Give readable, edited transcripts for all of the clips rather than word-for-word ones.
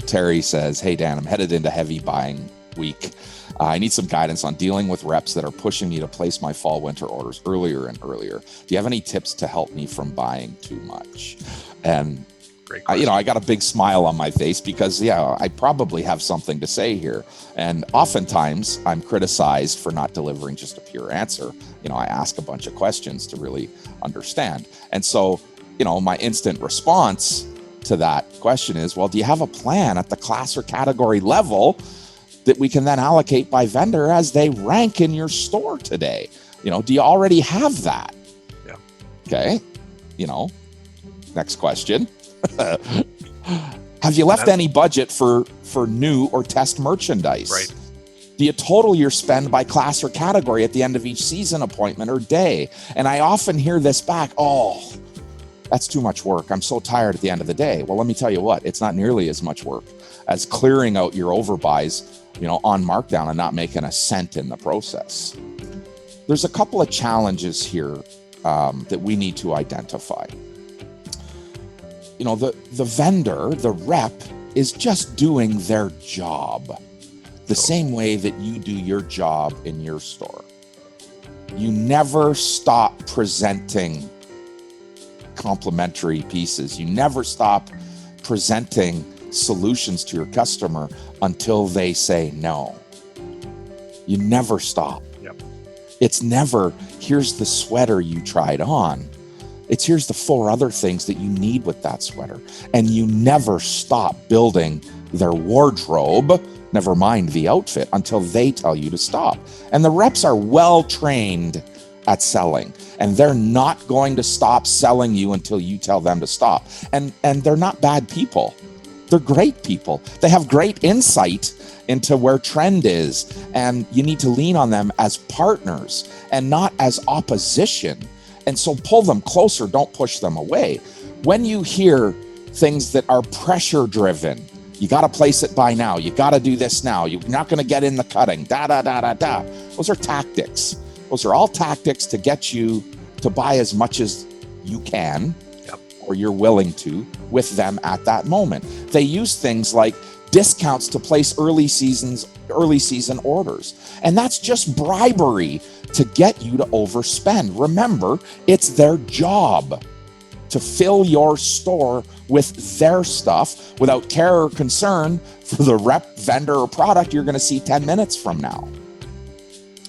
Terry says, hey, Dan, I'm headed into heavy buying week. I need some guidance on dealing with reps that are pushing me to place my fall winter orders earlier and earlier. Do you have any tips to help me from buying too much? And I got a big smile on my face because, I probably have something to say here. And oftentimes I'm criticized for not delivering just a pure answer. I ask a bunch of questions to really understand. And so, my instant response to that question is, well, do you have a plan at the class or category level that we can then allocate by vendor as they rank in your store today? Do you already have that? Yeah. Okay. Next question. Have you left any budget for new or test merchandise? Right. Do you total your spend by class or category at the end of each season appointment or day? And I often hear this back, oh, that's too much work. I'm so tired at the end of the day. Well, let me tell you what, it's not nearly as much work as clearing out your overbuys, on markdown and not making a cent in the process. There's a couple of challenges here that we need to identify. The vendor, the rep, is just doing their job the same way that you do your job in your store. You never stop presenting complimentary pieces. You never stop presenting solutions to your customer until they say no. You never stop. Yep. It's never, here's the sweater you tried on. It's here's the 4 other things that you need with that sweater. And you never stop building their wardrobe, never mind the outfit, until they tell you to stop. And the reps are well trained at selling, and they're not going to stop selling you until you tell them to stop. And they're not bad people. They're great people. They have great insight into where trend is, and you need to lean on them as partners and not as opposition. And so pull them closer, don't push them away. When you hear things that are pressure driven, you got to place it by now, you got to do this now, you're not going to get in the cutting, those are tactics. Those are all tactics to get you to buy as much as you can, or you're willing to, with them at that moment. They use things like discounts to place early season orders. And that's just bribery to get you to overspend. Remember, it's their job to fill your store with their stuff without care or concern for the rep, vendor, or product you're going to see 10 minutes from now.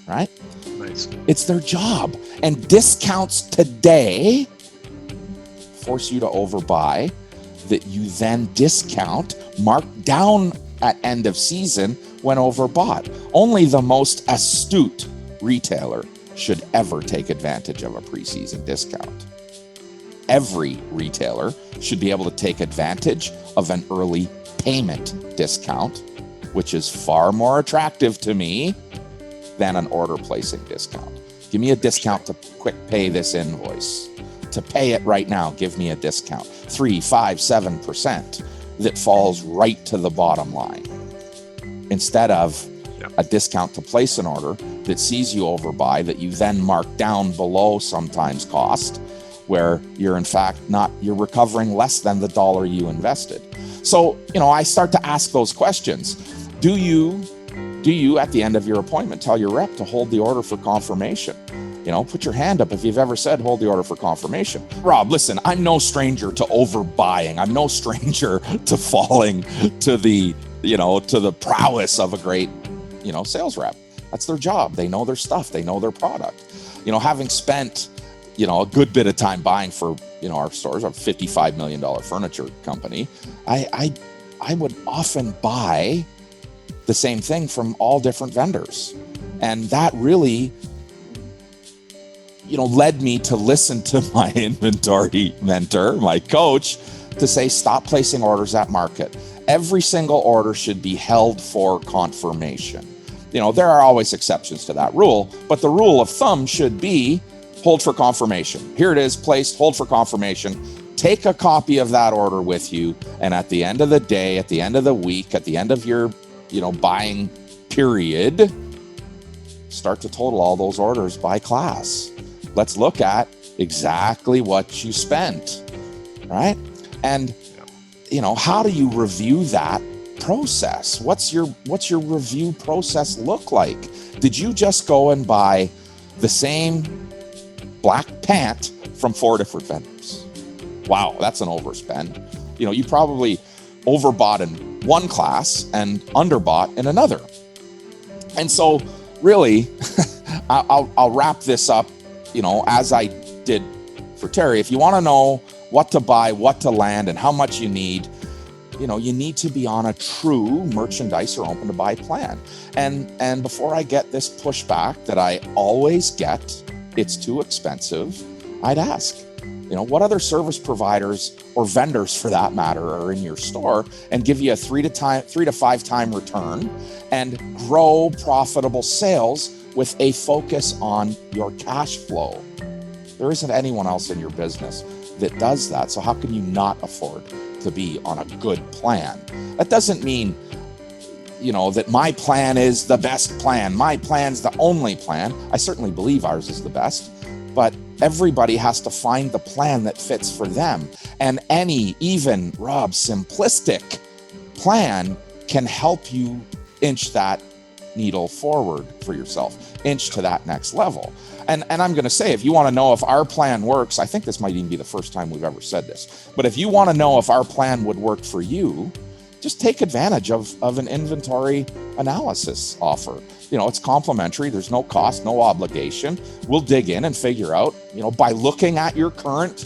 Right? Nice. It's their job. And discounts today force you to overbuy, that you then discount, mark down at end of season when overbought. Only the most astute retailer should ever take advantage of a preseason discount. Every retailer should be able to take advantage of an early payment discount, which is far more attractive to me than an order placing discount. Give me a discount to quick pay this invoice. To pay it right now, give me a discount. 3, 5, 7% that falls right to the bottom line. Instead of a discount to place an order that sees you overbuy, that you then mark down below sometimes cost, where you're in fact you're recovering less than the dollar you invested. So, I start to ask those questions. Do you at the end of your appointment tell your rep to hold the order for confirmation? Put your hand up if you've ever said hold the order for confirmation. Rob, listen, I'm no stranger to overbuying. I'm no stranger to falling to the prowess of a great, sales rep. That's their job. They know their stuff. They know their product. Having spent, a good bit of time buying for, our stores, a $55 million furniture company, I would often buy the same thing from all different vendors. And that really, led me to listen to my inventory mentor, my coach, to say, stop placing orders at market. Every single order should be held for confirmation. There are always exceptions to that rule, but the rule of thumb should be hold for confirmation. Here it is, placed, hold for confirmation. Take a copy of that order with you. And at the end of the day, at the end of the week, at the end of your, buying period, start to total all those orders by class. Let's look at exactly what you spent, right? And, how do you review that process? What's your review process look like? Did you just go and buy the same black pant from 4 different vendors? Wow, that's an overspend. You probably overbought in one class and underbought in another. And so really, I'll wrap this up, as I did for Terry. If you want to know what to buy, what to land, and how much you need, you need to be on a true merchandise or open to buy plan. And before I get this pushback that I always get, it's too expensive, I'd ask, what other service providers or vendors for that matter are in your store and give you a 3 to 5 time return and grow profitable sales with a focus on your cash flow. There isn't anyone else in your business that does that. So how can you not afford to be on a good plan? That doesn't mean, that my plan is the best plan. My plan's the only plan. I certainly believe ours is the best, but everybody has to find the plan that fits for them. And even Rob, simplistic plan can help you inch that needle forward for yourself, inch to that next level. And I'm going to say, if you want to know if our plan works, I think this might even be the first time we've ever said this, but if you want to know if our plan would work for you, just take advantage of an inventory analysis offer. It's complimentary. There's no cost, no obligation. We'll dig in and figure out, by looking at your current,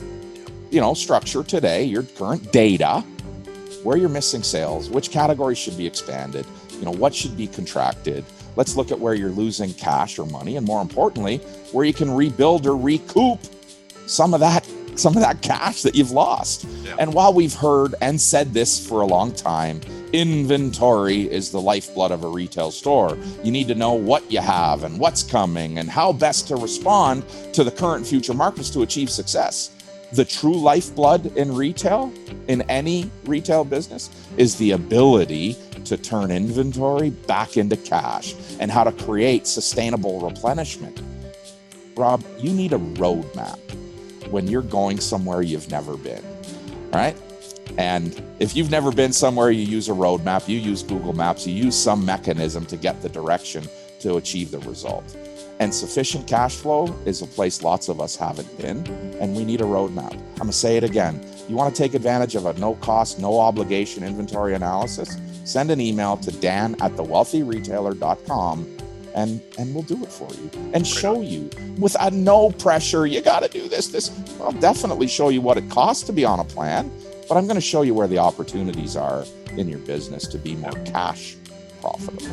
structure today, your current data, where you're missing sales, which categories should be expanded, what should be contracted. Let's look at where you're losing cash or money, and more importantly, where you can rebuild or recoup some of that cash that you've lost. Yeah. And while we've heard and said this for a long time, inventory is the lifeblood of a retail store. You need to know what you have and what's coming and how best to respond to the current and future markets to achieve success. The true lifeblood in retail, in any retail business, is the ability to turn inventory back into cash and how to create sustainable replenishment. Rob, you need a roadmap when you're going somewhere you've never been, right? And if you've never been somewhere, you use a roadmap, you use Google Maps, you use some mechanism to get the direction to achieve the result. And sufficient cash flow is a place lots of us haven't been, and we need a roadmap. I'm gonna say it again. You wanna take advantage of a no cost, no obligation inventory analysis? Send an email to dan@thewealthyretailer.com and we'll do it for you and show you with no pressure. You got to do this. I'll definitely show you what it costs to be on a plan, but I'm going to show you where the opportunities are in your business to be more cash profitable.